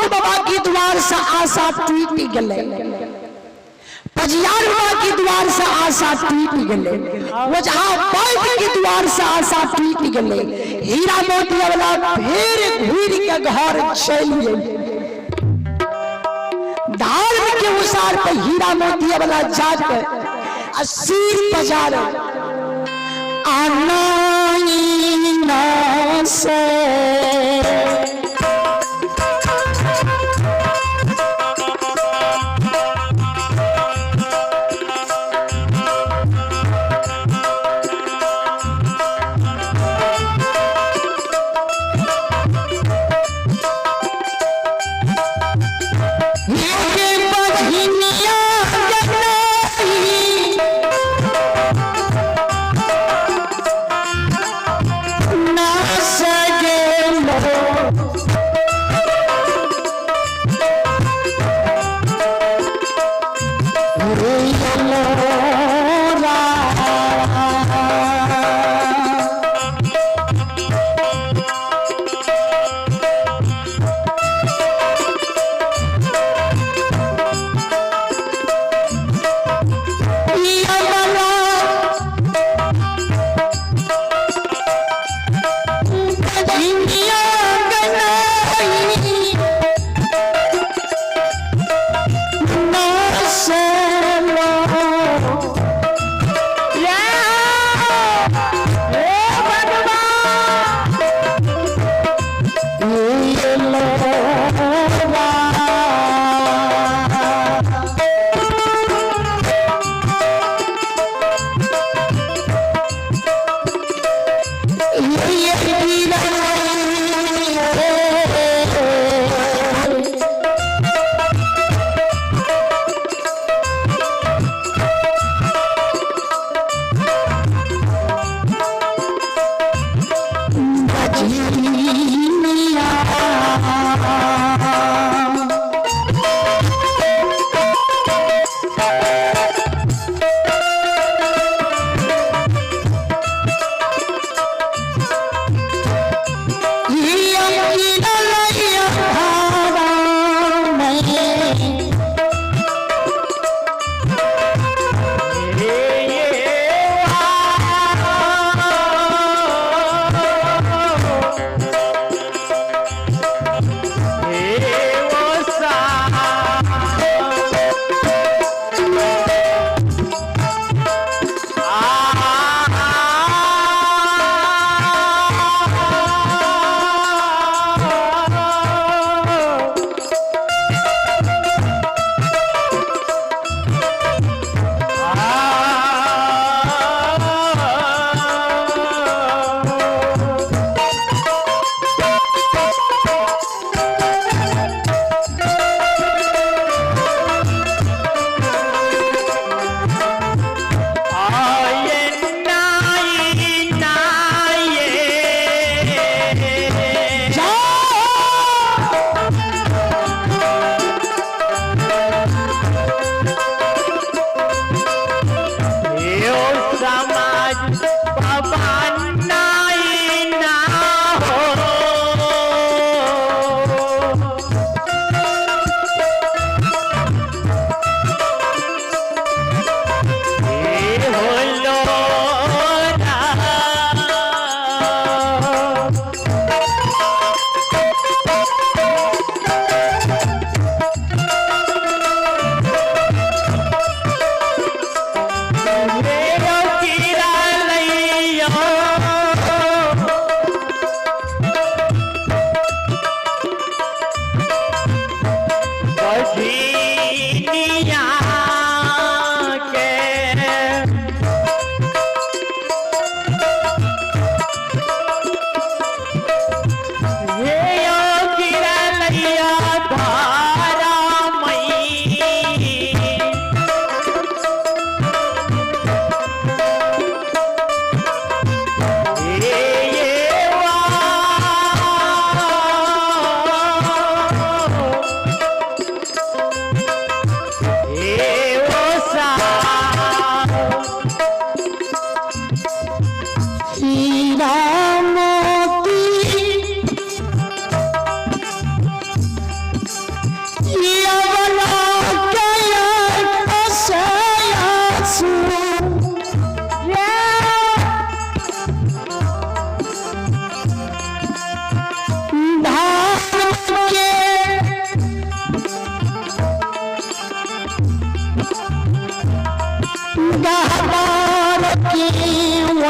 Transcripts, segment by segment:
भक्त बाबा के द्वार से आशा टूट गए, पजियार बाबा के द्वार से आशा टूट गए, ओझा वैद्य के द्वार से आशा टूट गए। हीरा मोती वाला फिर घूर के घर चल धार के उसार पे हीरा मोती वाला जाकर सिर बजार आना से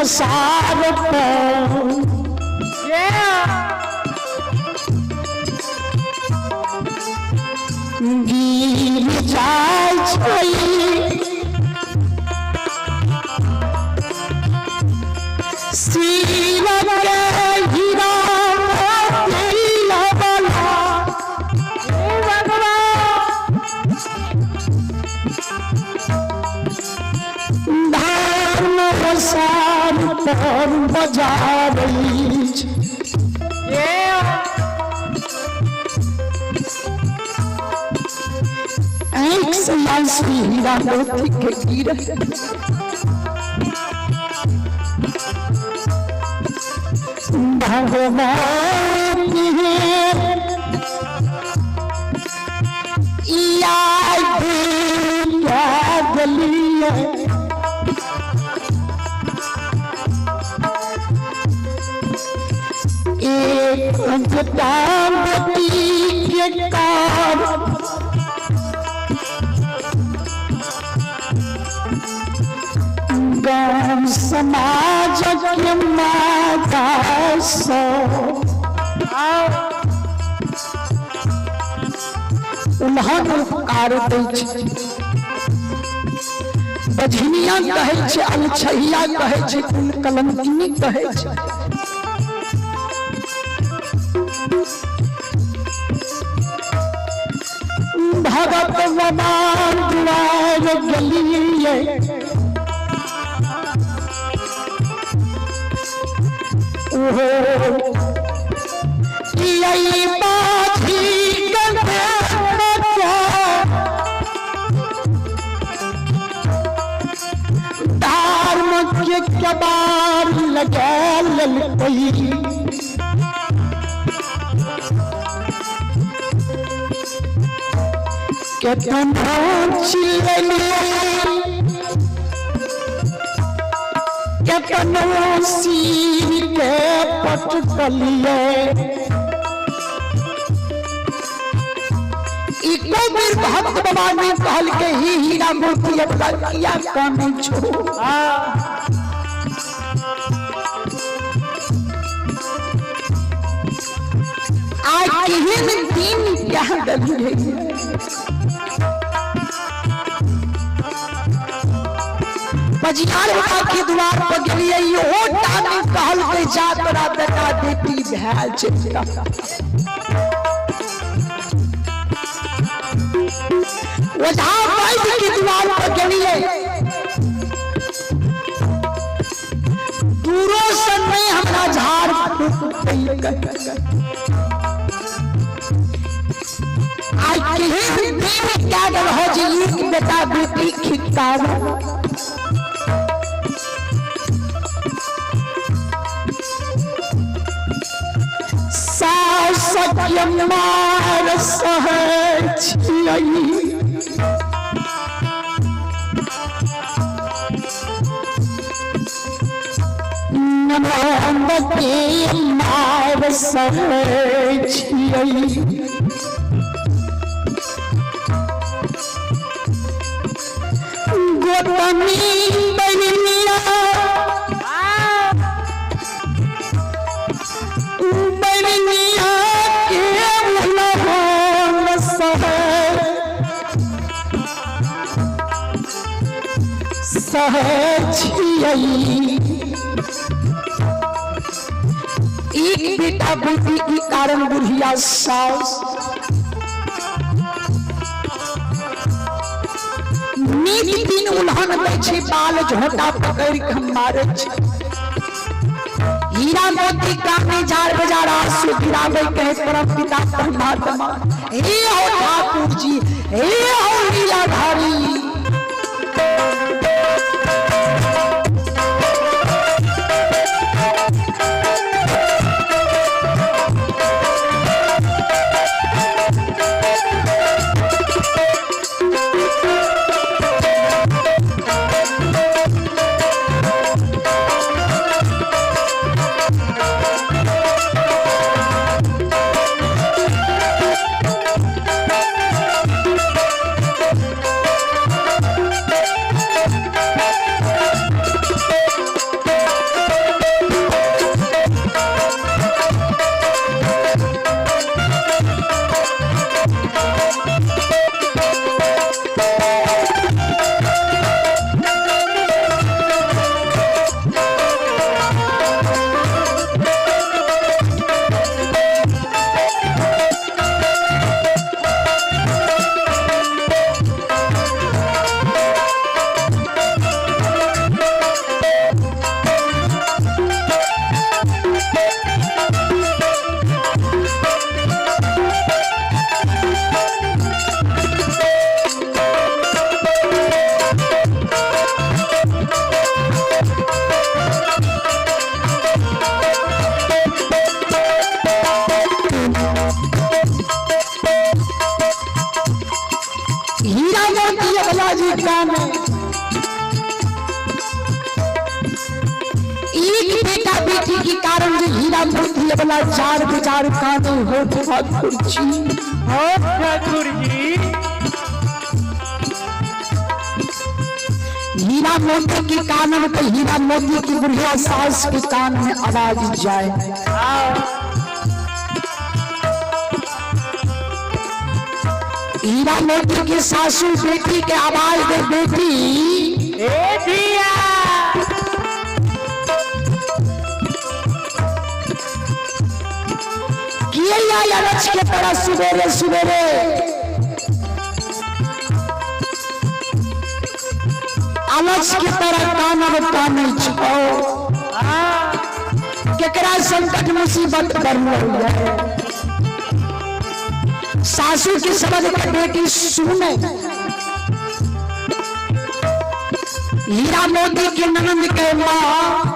पसार पर गिर जाय छै सिर के हीरा सार पर बजा रही एक से हीरा मोती के गिर भगवान के कार गाँव समाज के माता सो उन्हन उपकार दै छै बझनिया कहै छै अलछहिया कहै छै कलंकिनी कहै छै भगत वमान दुआर गलिए ओहो यही बाधी धर्म के कबार लगा ललकई केतना चिल्लिए केतना सीर के पटकलिए इको बीर भक्त बाबा ने कहल के ही हीरा मोती अपना किया काम छोड़ो आज केहन दिन क्या गली है बजियार के द्वार पर गेलिए ओ टानी कहल के जा तोरा बेटा बेटी भेल छै ओझा वैद्य के द्वार पर गेलिए दूरो से नहीं हमरा झाड़ आज केहन दिन क्या गल हो जे एक बेटा बेटी खिकाव सत्य मार सहै छियै नमक मार सहै छियै गोतमी बनिया एक बेटा बेटी के कारण बुढ़िया सास नीक दिन उल्हन दै छै बाल झोटा पकड़ के मारे छै हीरा मोती काटने झाड़ बाजार आंसू गिरावे कहे परम पिता परमात्मा हे हो ठाकुर जी हे हो लीलाधारी जी काने एक बेटा बेटी के कारण जो हीरा मोती वाला चार विचार काने हो ठाकुर जी हीरा मोती के कान पे हीरा मोती की बुढ़िया सास के कान में आवाज जाए हीरा मोती की सासू बेटी के आवाज दे बेटी ए दिया किया रच के तरह सुबेरे सुबेरे अलच की तरह कान छो केकरा संकट मुसीबत बढ़ है सासू की समझ के बेटी सुने हीरा मोती के ननद के माँ